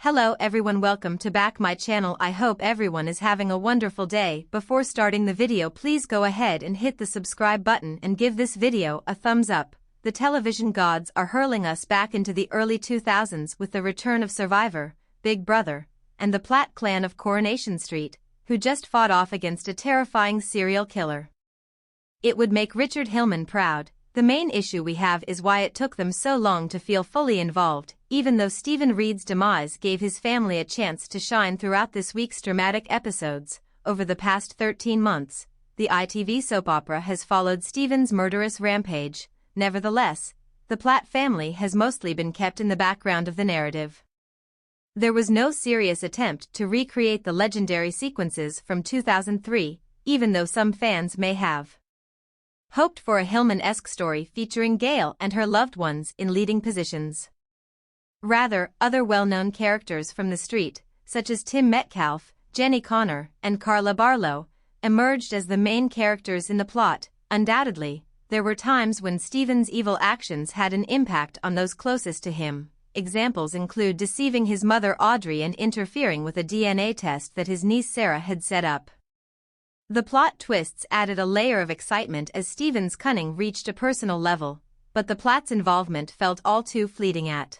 Hello everyone, welcome to back my channel. I hope everyone is having a wonderful day. Before starting the video, please go ahead and hit the subscribe button and give this video a thumbs up. The television gods are hurling us back into the early 2000s with the return of Survivor, Big Brother, and the Platt clan of Coronation Street, who just fought off against a terrifying serial killer. It would make Richard Hillman proud. The main issue we have is why it took them so long to feel fully involved, even though Reid's demise gave his family a chance to shine throughout this week's dramatic episodes. Over the past 13 months, the ITV soap opera has followed Stephen's murderous rampage. Nevertheless, the Platt family has mostly been kept in the background of the narrative. There was no serious attempt to recreate the legendary sequences from 2003, even though some fans may have hoped for a Hillman-esque story featuring Gail and her loved ones in leading positions. Rather, other well-known characters from the street, such as Tim Metcalfe, Jenny Connor, and Carla Barlow, emerged as the main characters in the plot. Undoubtedly, there were times when Stephen's evil actions had an impact on those closest to him. Examples include deceiving his mother Audrey and interfering with a DNA test that his niece Sarah had set up. The plot twists added a layer of excitement as Stephen's cunning reached a personal level, but the Platt's involvement felt all too fleeting at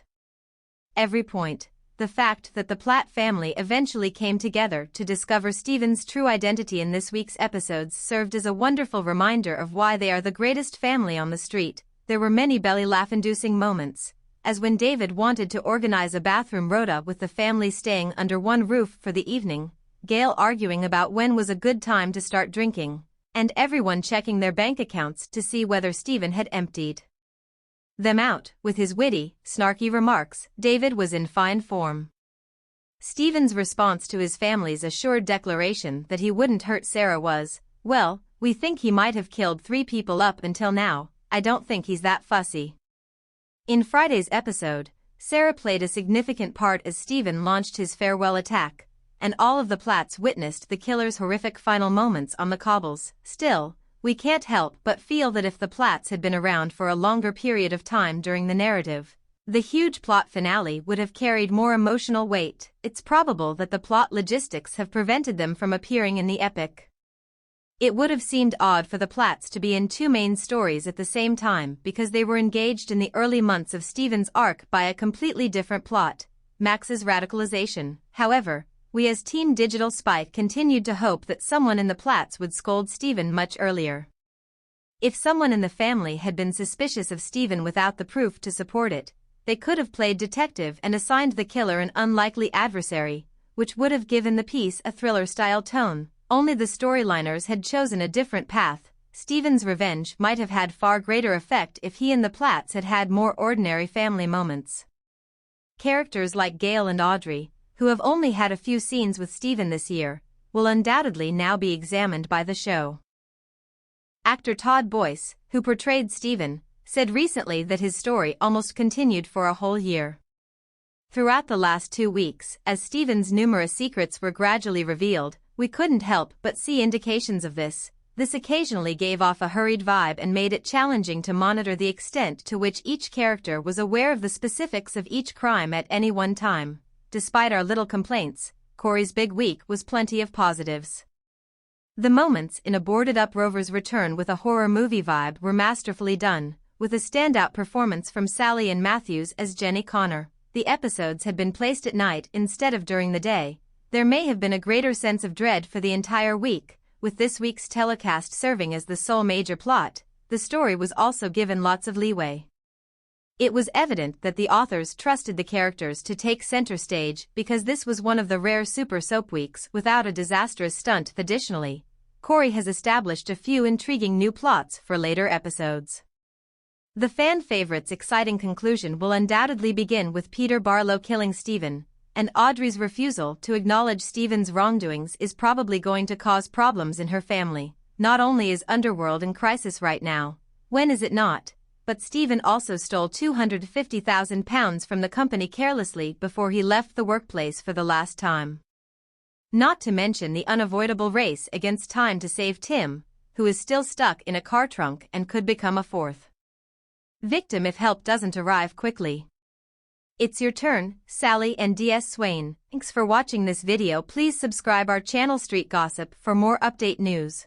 every point. The fact that the Platt family eventually came together to discover Stephen's true identity in this week's episodes served as a wonderful reminder of why they are the greatest family on the street. There were many belly laugh-inducing moments, as when David wanted to organize a bathroom rota with the family staying under one roof for the evening, Gail arguing about when was a good time to start drinking, and everyone checking their bank accounts to see whether Stephen had emptied them out. With his witty, snarky remarks, David was in fine form. Stephen's response to his family's assured declaration that he wouldn't hurt Sarah was, "Well, we think he might have killed 3 people up until now. I don't think he's that fussy." In Friday's episode, Sarah played a significant part as Stephen launched his farewell attack, and all of the Platts witnessed the killer's horrific final moments on the cobbles. Still, we can't help but feel that if the Platts had been around for a longer period of time during the narrative, the huge plot finale would have carried more emotional weight. It's probable that the plot logistics have prevented them from appearing in the epic. It would have seemed odd for the Platts to be in 2 main stories at the same time because they were engaged in the early months of Stephen's arc by a completely different plot, Max's radicalization. However, we as Team Digital Spite continued to hope that someone in the Platts would scold Stephen much earlier. If someone in the family had been suspicious of Stephen without the proof to support it, they could have played detective and assigned the killer an unlikely adversary, which would have given the piece a thriller-style tone. Only the storyliners had chosen a different path. Stephen's revenge might have had far greater effect if he and the Platts had had more ordinary family moments. Characters like Gail and Audrey, who have only had a few scenes with Stephen this year, will undoubtedly now be examined by the show. Actor Todd Boyce, who portrayed Stephen, said recently that his story almost continued for a whole year. Throughout the last 2 weeks, as Stephen's numerous secrets were gradually revealed, we couldn't help but see indications of this. This occasionally gave off a hurried vibe and made it challenging to monitor the extent to which each character was aware of the specifics of each crime at any one time. Despite our little complaints, Corey's big week was plenty of positives. The moments in a boarded-up Rover's return with a horror movie vibe were masterfully done, with a standout performance from Sally Ann Matthews as Jenny Connor. The episodes had been placed at night instead of during the day. There may have been a greater sense of dread for the entire week, with this week's telecast serving as the sole major plot. The story was also given lots of leeway. It was evident that the authors trusted the characters to take center stage because this was one of the rare super soap weeks without a disastrous stunt. Additionally, Corey has established a few intriguing new plots for later episodes. The fan favorite's exciting conclusion will undoubtedly begin with Peter Barlow killing Stephen, and Audrey's refusal to acknowledge Stephen's wrongdoings is probably going to cause problems in her family. Not only is Underworld in crisis right now, when is it not? But Stephen also stole £250,000 from the company carelessly before he left the workplace for the last time. Not to mention the unavoidable race against time to save Tim, who is still stuck in a car trunk and could become a 4th victim if help doesn't arrive quickly. It's your turn, Sally and DS Swain. Thanks for watching this video. Please subscribe our channel Street Gossip for more update news.